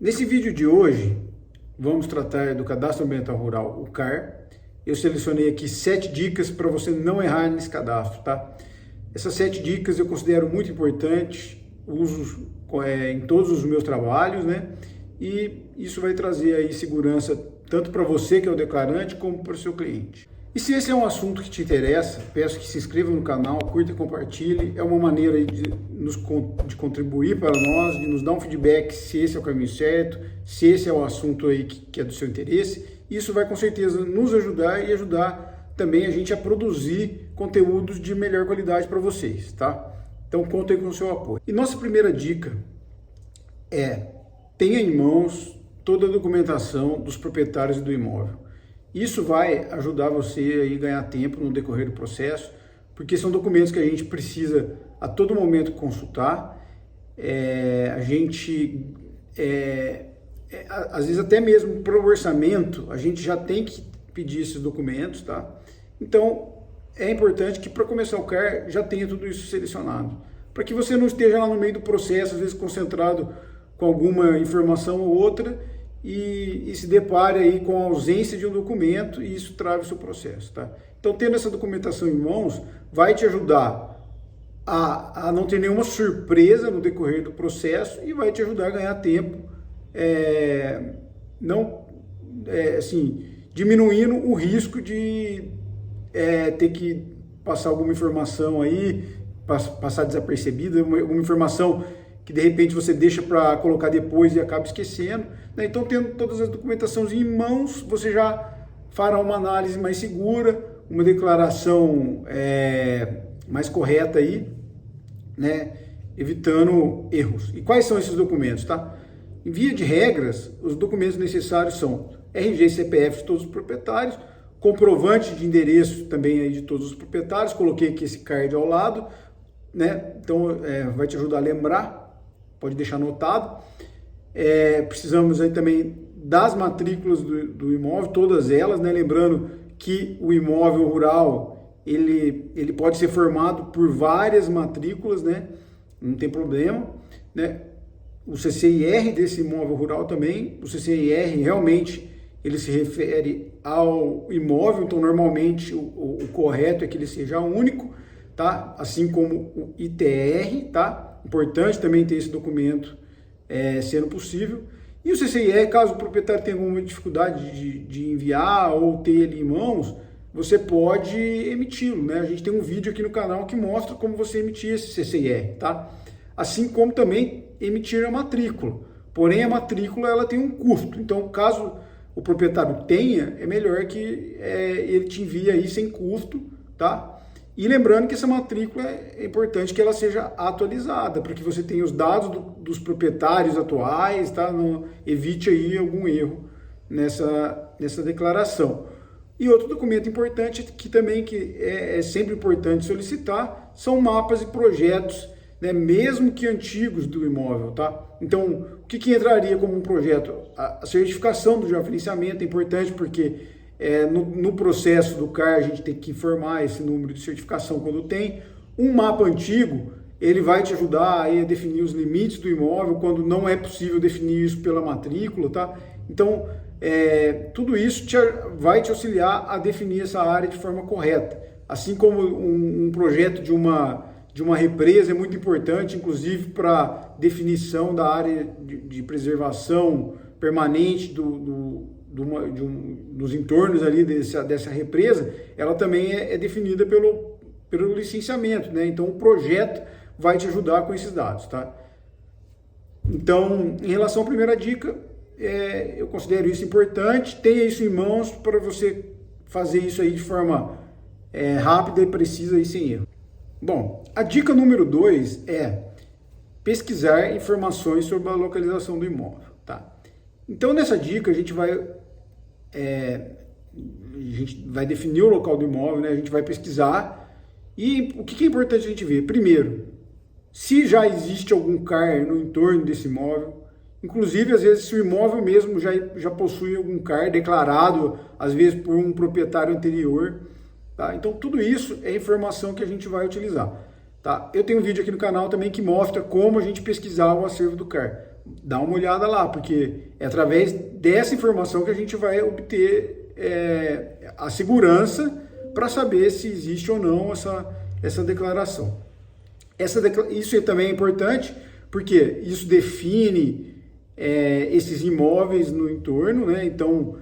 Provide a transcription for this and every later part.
Nesse vídeo de hoje, vamos tratar do Cadastro Ambiental Rural, o CAR. Eu selecionei aqui 7 dicas para você não errar nesse cadastro, tá? Essas 7 dicas eu considero muito importantes, uso em todos os meus trabalhos, né? E isso vai trazer aí segurança tanto para você que é o declarante, como para o seu cliente. E se esse é um assunto que te interessa, peço que se inscreva no canal, curta e compartilhe. É uma maneira aí de contribuir para nós, de nos dar um feedback se esse é o caminho certo, se esse é o assunto aí que é do seu interesse. Isso vai com certeza nos ajudar e ajudar também a gente a produzir conteúdos de melhor qualidade para vocês, tá? Então conta aí com o seu apoio. E nossa primeira dica é: tenha em mãos toda a documentação dos proprietários do imóvel. Isso vai ajudar você a ganhar tempo no decorrer do processo, porque são documentos que a gente precisa a todo momento consultar. Às vezes até mesmo para o orçamento, a gente já tem que pedir esses documentos, tá? Então, é importante que para começar o CAR já tenha tudo isso selecionado, para que você não esteja lá no meio do processo, às vezes concentrado com alguma informação ou outra, e se depare aí com a ausência de um documento e isso trave o seu processo, tá? Então, tendo essa documentação em mãos, vai te ajudar a não ter nenhuma surpresa no decorrer do processo e vai te ajudar a ganhar tempo, diminuindo o risco de ter que passar alguma informação aí, passar desapercebida, alguma informação que de repente você deixa para colocar depois e acaba esquecendo, né? Então, tendo todas as documentações em mãos, você já fará uma análise mais segura, uma declaração mais correta aí, né? Evitando erros. E quais são esses documentos, tá? Em via de regras, os documentos necessários são RG e CPF de todos os proprietários, comprovante de endereço também aí de todos os proprietários, coloquei aqui esse card ao lado, né? Então vai te ajudar a lembrar, pode deixar anotado. Precisamos aí também das matrículas do imóvel, todas elas, né? Lembrando que o imóvel rural, ele pode ser formado por várias matrículas, né? Não tem problema, né? O CCIR desse imóvel rural também, o CCIR realmente ele se refere ao imóvel, então normalmente o correto é que ele seja único, tá? Assim como o ITR, tá? Importante também ter esse documento sendo possível. E o CCIR, caso o proprietário tenha alguma dificuldade de enviar ou ter ele em mãos, você pode emiti-lo, né? A gente tem um vídeo aqui no canal que mostra como você emitir esse CCIR, tá? Assim como também emitir a matrícula. Porém, a matrícula ela tem um custo. Então, caso o proprietário tenha, é melhor que ele te envie aí sem custo, tá? E lembrando que essa matrícula é importante que ela seja atualizada, para que você tenha os dados dos proprietários atuais, tá? Não evite aí algum erro nessa declaração. E outro documento importante que também é sempre importante solicitar são mapas e projetos, né? Mesmo que antigos do imóvel, tá? Então, o que entraria como um projeto? A certificação do georreferenciamento é importante porque no processo do CAR a gente tem que informar esse número de certificação quando tem. Um mapa antigo, ele vai te ajudar aí a definir os limites do imóvel quando não é possível definir isso pela matrícula, tá? Então, tudo isso vai te auxiliar a definir essa área de forma correta. Assim como um projeto de uma represa é muito importante, inclusive para definição da área de preservação permanente dos entornos ali dessa represa, ela também é definida pelo licenciamento, né? Então o projeto vai te ajudar com esses dados, tá? Então, em relação à primeira dica, eu considero isso importante, tenha isso em mãos para você fazer isso aí de forma rápida e precisa e sem erro. Bom, a dica número 2 é pesquisar informações sobre a localização do imóvel, tá? Então, nessa dica, a gente vai definir o local do imóvel, né? A gente vai pesquisar. E o que é importante a gente ver? Primeiro, se já existe algum CAR no entorno desse imóvel, inclusive, às vezes, se o imóvel mesmo já possui algum CAR declarado, às vezes, por um proprietário anterior, tá? Então, tudo isso é informação que a gente vai utilizar, tá? Eu tenho um vídeo aqui no canal também que mostra como a gente pesquisar o acervo do CAR. dá uma olhada lá, porque é através dessa informação que a gente vai obter a segurança para saber se existe ou não essa declaração. Isso também é importante, porque isso define esses imóveis no entorno, né? Então,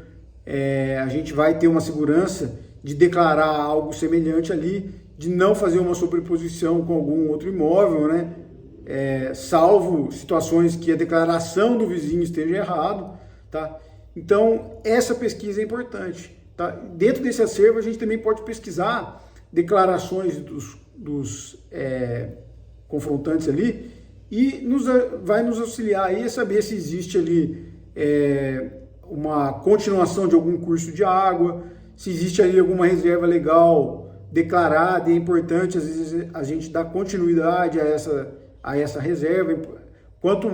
a gente vai ter uma segurança de declarar algo semelhante ali, de não fazer uma sobreposição com algum outro imóvel, né? Salvo situações que a declaração do vizinho esteja errado, tá? Então, essa pesquisa é importante, tá? Dentro desse acervo, a gente também pode pesquisar declarações dos confrontantes ali e vai nos auxiliar aí a saber se existe ali uma continuação de algum curso de água, se existe ali alguma reserva legal declarada, e é importante às vezes a gente dar continuidade a essa reserva. Quanto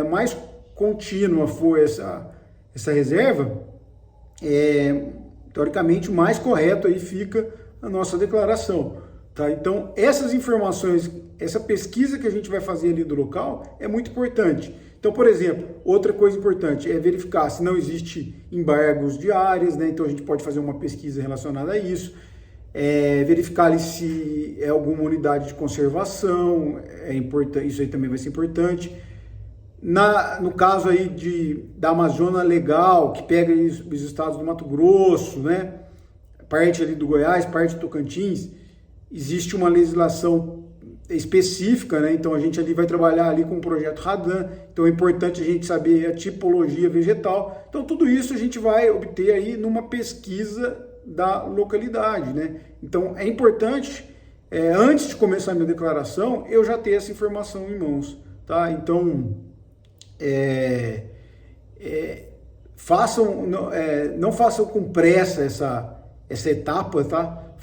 mais contínua for essa reserva, teoricamente mais correto aí fica a nossa declaração, tá? Então essas informações, essa pesquisa que a gente vai fazer ali do local é muito importante. Então, por exemplo, outra coisa importante é verificar se não existe embargos de áreas, né? Então a gente pode fazer uma pesquisa relacionada a isso. Verificar ali se é alguma unidade de conservação, é importante, isso aí também vai ser importante. No caso aí da Amazônia Legal, que pega os estados do Mato Grosso, né? Parte ali do Goiás, parte do Tocantins, existe uma legislação específica, né? Então a gente ali vai trabalhar ali com o projeto Radan, então é importante a gente saber a tipologia vegetal. Então tudo isso a gente vai obter aí numa pesquisa da localidade, né? Então é importante, antes de começar a minha declaração, eu já ter essa informação em mãos, tá? Então não façam com pressa essa etapa, tá?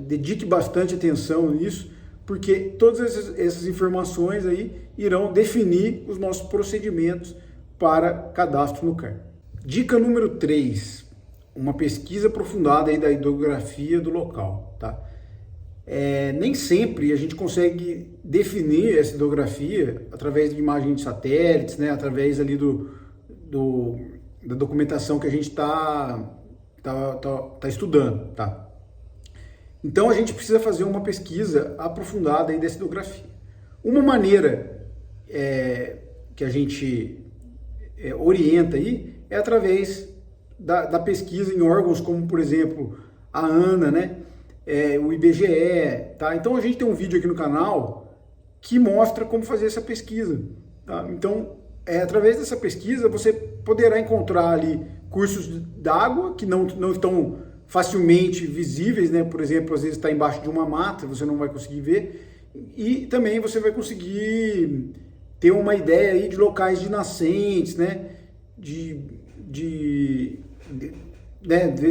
Dedique bastante atenção nisso, porque todas essas informações aí irão definir os nossos procedimentos para cadastro no CAR. Dica número 3, uma pesquisa aprofundada aí da hidrografia do local, tá? Nem sempre a gente consegue definir essa hidrografia através de imagens de satélites, né? Através ali da documentação que a gente está estudando, tá? Então a gente precisa fazer uma pesquisa aprofundada aí dessa hidrografia. Uma maneira que a gente orienta aí é através da pesquisa em órgãos como, por exemplo, a ANA, né? O IBGE, tá? Então a gente tem um vídeo aqui no canal que mostra como fazer essa pesquisa, tá? Então, através dessa pesquisa você poderá encontrar ali cursos d'água que não estão facilmente visíveis, né? Por exemplo, às vezes está embaixo de uma mata, você não vai conseguir ver, e também você vai conseguir ter uma ideia aí de locais de nascentes, né?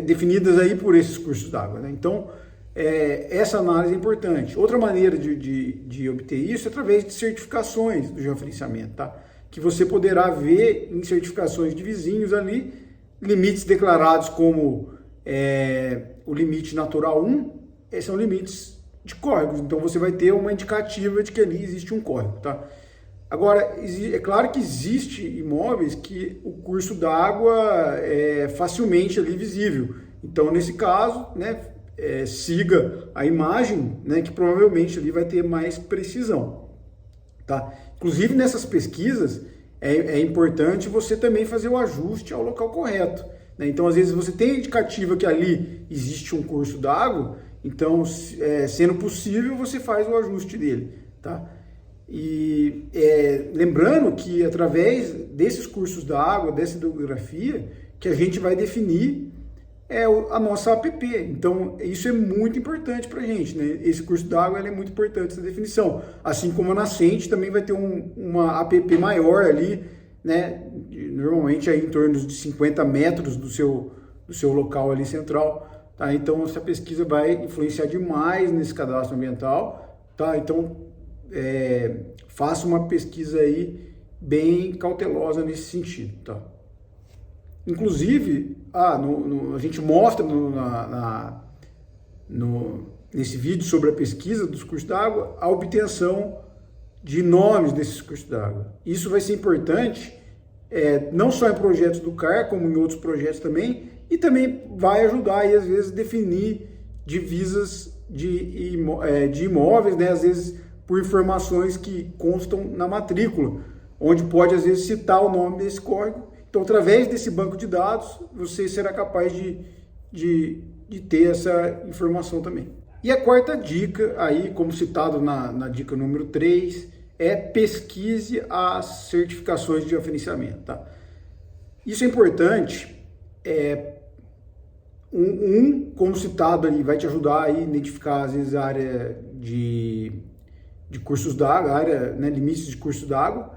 Definidas aí por esses cursos d'água, né? Então, essa análise é importante. Outra maneira de obter isso é através de certificações do georreferenciamento, tá? Que você poderá ver em certificações de vizinhos ali, limites declarados como o limite natural 1, esses são limites de córregos, então você vai ter uma indicativa de que ali existe um córrego, tá? Agora, é claro que existe imóveis que o curso d'água é facilmente ali visível, então nesse caso, né, siga a imagem, né, que provavelmente ali vai ter mais precisão, tá? Inclusive nessas pesquisas é importante você também fazer o ajuste ao local correto, né? Então às vezes você tem a indicativa que ali existe um curso d'água, então sendo possível você faz o ajuste dele, tá? E lembrando que através desses cursos d'água, dessa hidrografia, que a gente vai definir a nossa APP. Então isso é muito importante para a gente, né? Esse curso d'água é muito importante, essa definição. Assim como a nascente também vai ter uma APP maior ali, né? Normalmente aí em torno de 50 metros do seu local ali central, tá? Então essa pesquisa vai influenciar demais nesse cadastro ambiental, tá? Então faça uma pesquisa aí bem cautelosa nesse sentido, tá? Inclusive, a gente mostra nesse vídeo sobre a pesquisa dos cursos d'água a obtenção de nomes desses cursos d'água. Isso vai ser importante, não só em projetos do CAR, como em outros projetos também, e também vai ajudar aí, às vezes, a definir divisas de imóveis, né? Às vezes por informações que constam na matrícula, onde pode, às vezes, citar o nome desse código. Então, através desse banco de dados, você será capaz de ter essa informação também. E a quarta dica, aí, como citado na dica número 3, é pesquise as certificações de georreferenciamento, tá? Isso é importante, como citado ali, vai te ajudar a identificar, às vezes, a área de cursos d'água, área, né, limites de cursos d'água,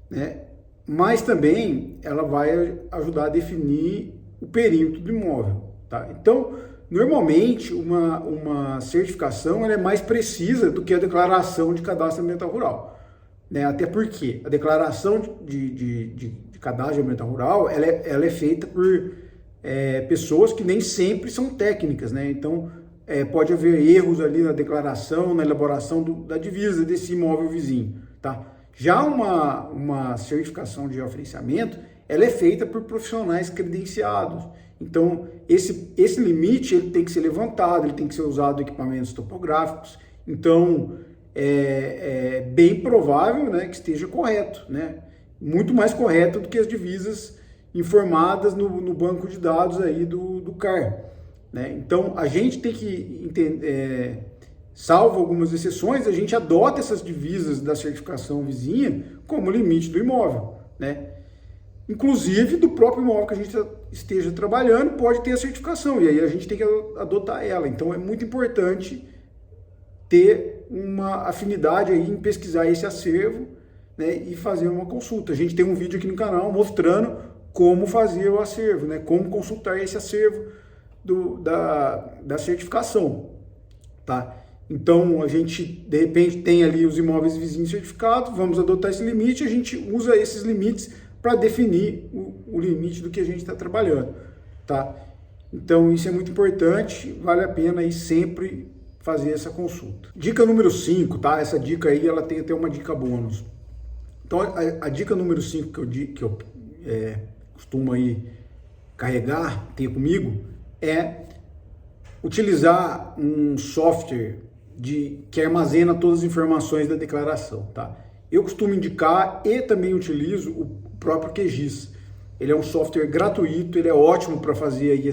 né? Mas também ela vai ajudar a definir o perímetro do imóvel, tá? Então, normalmente, uma certificação ela é mais precisa do que a declaração de cadastro ambiental rural, né? Até porque a declaração de cadastro ambiental rural ela é feita por pessoas que nem sempre são técnicas, né? Então, pode haver erros ali na declaração, na elaboração da divisa desse imóvel vizinho, tá? Já uma certificação de georreferenciamento, ela é feita por profissionais credenciados. Então, esse limite ele tem que ser levantado, ele tem que ser usado equipamentos topográficos. Então, é bem provável, né, que esteja correto, né? Muito mais correto do que as divisas informadas no banco de dados aí do CAR, né? Então, a gente tem que entender, salvo algumas exceções, a gente adota essas divisas da certificação vizinha como limite do imóvel, né? Inclusive do próprio imóvel que a gente esteja trabalhando pode ter a certificação, e aí a gente tem que adotar ela. Então é muito importante ter uma afinidade aí em pesquisar esse acervo, né, e fazer uma consulta. A gente tem um vídeo aqui no canal mostrando como fazer o acervo, né, como consultar esse acervo da certificação, tá? Então, a gente, de repente, tem ali os imóveis vizinhos certificados, vamos adotar esse limite, a gente usa esses limites para definir o limite do que a gente está trabalhando, tá? Então, isso é muito importante, vale a pena aí sempre fazer essa consulta. Dica número 5, tá? Essa dica aí, ela tem até uma dica bônus. Então, a dica número 5 que eu costumo aí carregar, ter comigo, é utilizar um software que armazena todas as informações da declaração, tá? Eu costumo indicar e também utilizo o próprio QGIS. Ele é um software gratuito, ele é ótimo para fazer aí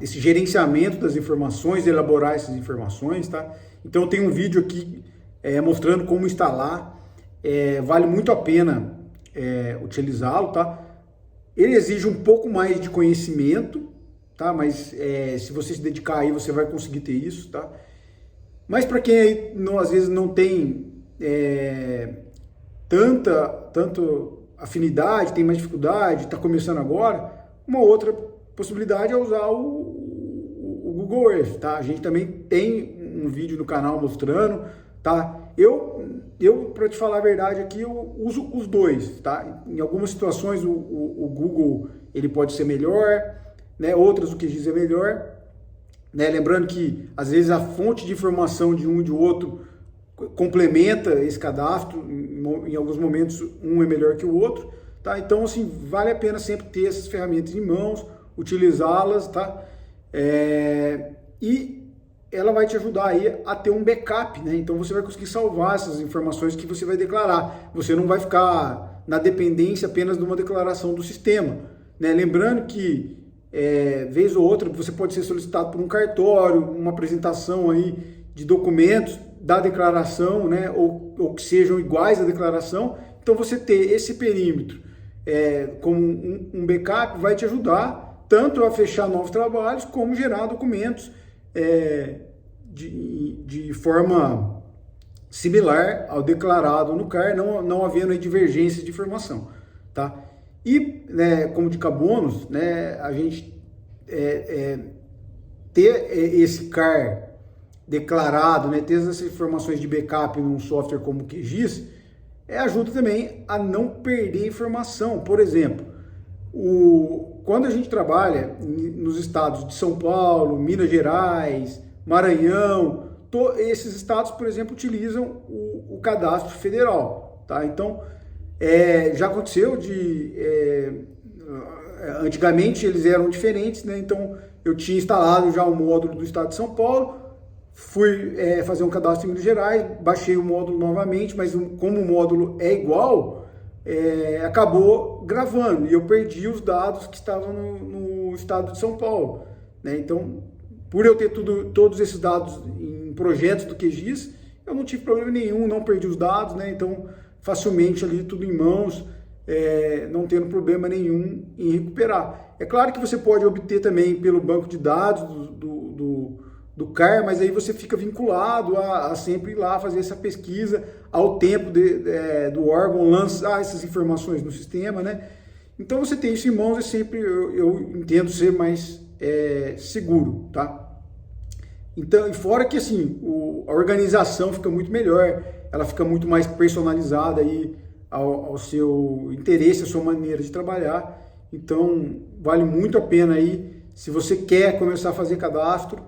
esse gerenciamento das informações, elaborar essas informações, tá? Então eu tenho um vídeo aqui mostrando como instalar, vale muito a pena utilizá-lo, tá? Ele exige um pouco mais de conhecimento, tá? Mas se você se dedicar aí, você vai conseguir ter isso, tá? Mas para quem aí às vezes não tem tanto afinidade, tem mais dificuldade, está começando agora, uma outra possibilidade é usar o Google Earth, tá? A gente também tem um vídeo no canal mostrando, tá? Eu para te falar a verdade aqui, eu uso os dois, tá? Em algumas situações o Google ele pode ser melhor, né? Outras o QGIS é melhor, né? Lembrando que às vezes a fonte de informação de um e de outro complementa esse cadastro, em alguns momentos um é melhor que o outro, tá? Então assim, vale a pena sempre ter essas ferramentas em mãos, utilizá-las, tá? E ela vai te ajudar aí a ter um backup, né? Então você vai conseguir salvar essas informações que você vai declarar. Você não vai ficar na dependência apenas de uma declaração do sistema, né? Lembrando que vez ou outra você pode ser solicitado por um cartório, uma apresentação aí de documentos da declaração, né? Ou que sejam iguais à declaração. Então você ter esse perímetro como um backup vai te ajudar tanto a fechar novos trabalhos como gerar documentos de forma similar ao declarado no CAR, não havendo divergência de informação, tá? E, né, como dica bônus, né, a gente ter esse CAR declarado, né, ter essas informações de backup num software como o QGIS, ajuda também a não perder informação. Por exemplo, quando a gente trabalha nos estados de São Paulo, Minas Gerais, Maranhão, esses estados, por exemplo, utilizam o cadastro federal, tá? Então, já aconteceu antigamente eles eram diferentes, né? Então, eu tinha instalado já o módulo do estado de São Paulo, fui fazer um cadastro em Minas Gerais, baixei o módulo novamente, mas como o módulo é igual, acabou gravando e eu perdi os dados que estavam no estado de São Paulo, né? Então, por eu ter todos esses dados em projetos do QGIS, eu não tive problema nenhum, não perdi os dados, né? Então, facilmente ali tudo em mãos, não tendo problema nenhum em recuperar. É claro que você pode obter também pelo banco de dados do CAR, mas aí você fica vinculado a sempre ir lá fazer essa pesquisa, ao tempo do órgão lançar essas informações no sistema, né? Então você tem isso em mãos, sempre eu entendo ser mais seguro, tá? Então, e fora que assim, a organização fica muito melhor, ela fica muito mais personalizada aí ao seu interesse, à sua maneira de trabalhar. Então, vale muito a pena aí, se você quer começar a fazer cadastro,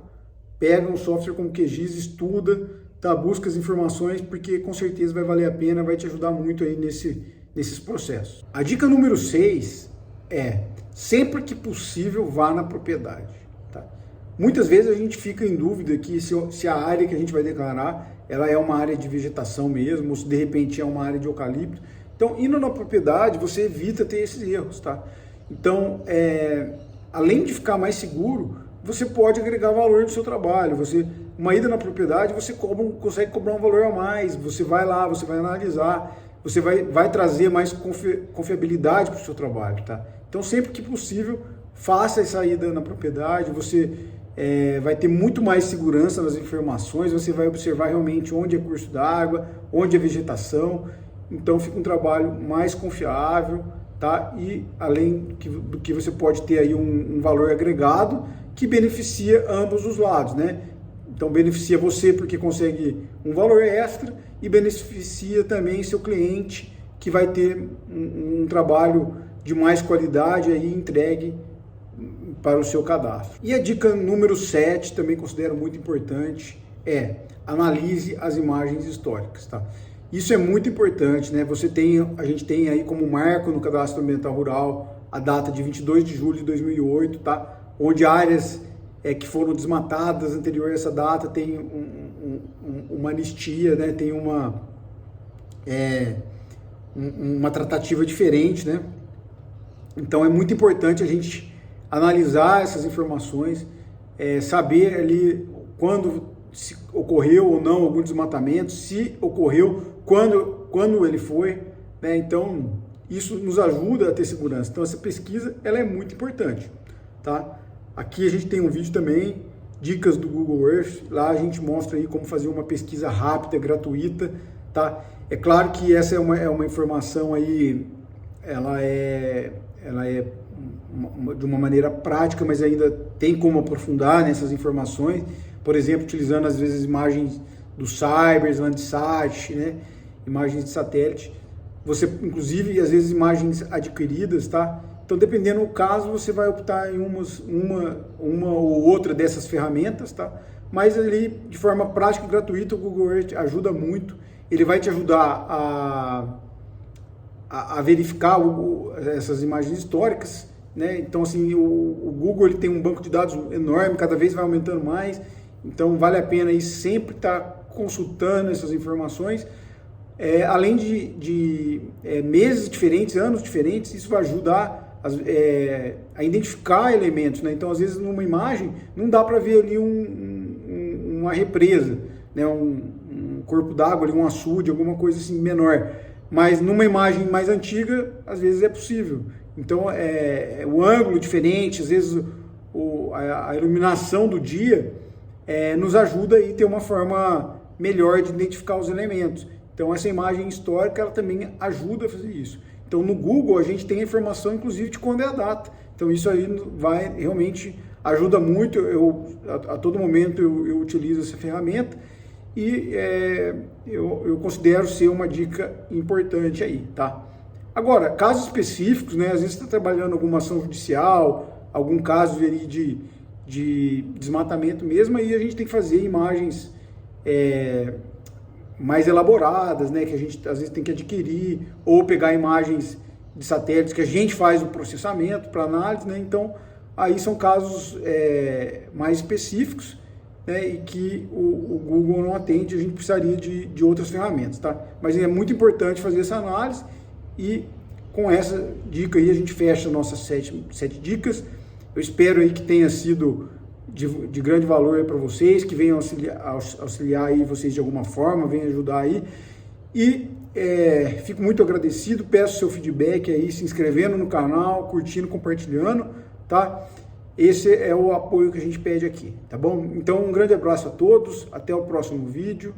pega um software como o QGIS, estuda, tá? Busca as informações, porque com certeza vai valer a pena, vai te ajudar muito aí nesses processos. A dica número 6 sempre que possível, vá na propriedade. Tá? Muitas vezes a gente fica em dúvida aqui se a área que a gente vai declarar, ela é uma área de vegetação mesmo, ou se de repente é uma área de eucalipto. Então, indo na propriedade, você evita ter esses erros, tá? Então, além de ficar mais seguro, você pode agregar valor no seu trabalho. Uma ida na propriedade, você consegue cobrar um valor a mais, você vai lá, você vai analisar, você vai trazer mais confiabilidade para o seu trabalho, tá? Então, sempre que possível, faça essa ida na propriedade, você vai ter muito mais segurança nas informações, você vai observar realmente onde é curso d'água, onde é vegetação, então fica um trabalho mais confiável, tá? E além do que você pode ter aí um valor agregado que beneficia ambos os lados, né? Então beneficia você porque consegue um valor extra e beneficia também seu cliente, que vai ter um trabalho de mais qualidade aí entregue para o seu cadastro. E a dica número 7, também considero muito importante, analise as imagens históricas, tá? Isso é muito importante, né? A gente tem aí como marco no Cadastro Ambiental Rural a data de 22 de julho de 2008, tá? Onde áreas que foram desmatadas anterior a essa data tem uma anistia, né? Tem uma tratativa diferente, né? Então é muito importante a gente analisar essas informações, saber ali quando se ocorreu ou não algum desmatamento, se ocorreu, quando ele foi, né? Então isso nos ajuda a ter segurança. Então essa pesquisa ela é muito importante, tá? Aqui a gente tem um vídeo também, dicas do Google Earth, lá a gente mostra aí como fazer uma pesquisa rápida, gratuita, tá? É claro que essa é uma informação aí, ela é de uma maneira prática, mas ainda tem como aprofundar nessas informações, por exemplo, utilizando às vezes imagens do Cybers, Landsat, né? Imagens de satélite, você inclusive às vezes imagens adquiridas, tá? Então dependendo do caso você vai optar em uma ou outra dessas ferramentas, tá? Mas ali de forma prática e gratuita o Google Earth ajuda muito, ele vai te ajudar a verificar essas imagens históricas, né? Então assim, o Google ele tem um banco de dados enorme, cada vez vai aumentando mais, então vale a pena aí sempre estar consultando essas informações, além de meses diferentes, anos diferentes, isso vai ajudar a identificar elementos, né? Então às vezes numa imagem não dá para ver ali uma represa, né? Um corpo d'água, um açude, alguma coisa assim menor, mas numa imagem mais antiga às vezes é possível. Então o ângulo diferente, às vezes a iluminação do dia nos ajuda a ter uma forma melhor de identificar os elementos. Então essa imagem histórica ela também ajuda a fazer isso. Então no Google a gente tem a informação inclusive de quando é a data. Então isso aí realmente ajuda muito. A todo momento eu utilizo essa ferramenta e eu considero ser uma dica importante aí, tá? Agora, casos específicos, né? Às vezes você está trabalhando alguma ação judicial, algum caso ali de desmatamento mesmo, aí a gente tem que fazer imagens mais elaboradas, né, que a gente às vezes tem que adquirir, ou pegar imagens de satélites que a gente faz o processamento para análise, né? Então aí são casos mais específicos, né, e que o Google não atende, a gente precisaria de outras ferramentas, tá? Mas é muito importante fazer essa análise, e com essa dica aí a gente fecha nossas 7 dicas. Eu espero aí que tenha sido de grande valor para vocês, que venham auxiliar aí vocês de alguma forma, venham ajudar aí. E fico muito agradecido, peço seu feedback aí, se inscrevendo no canal, curtindo, compartilhando, tá? Esse é o apoio que a gente pede aqui, tá bom? Então, um grande abraço a todos, até o próximo vídeo.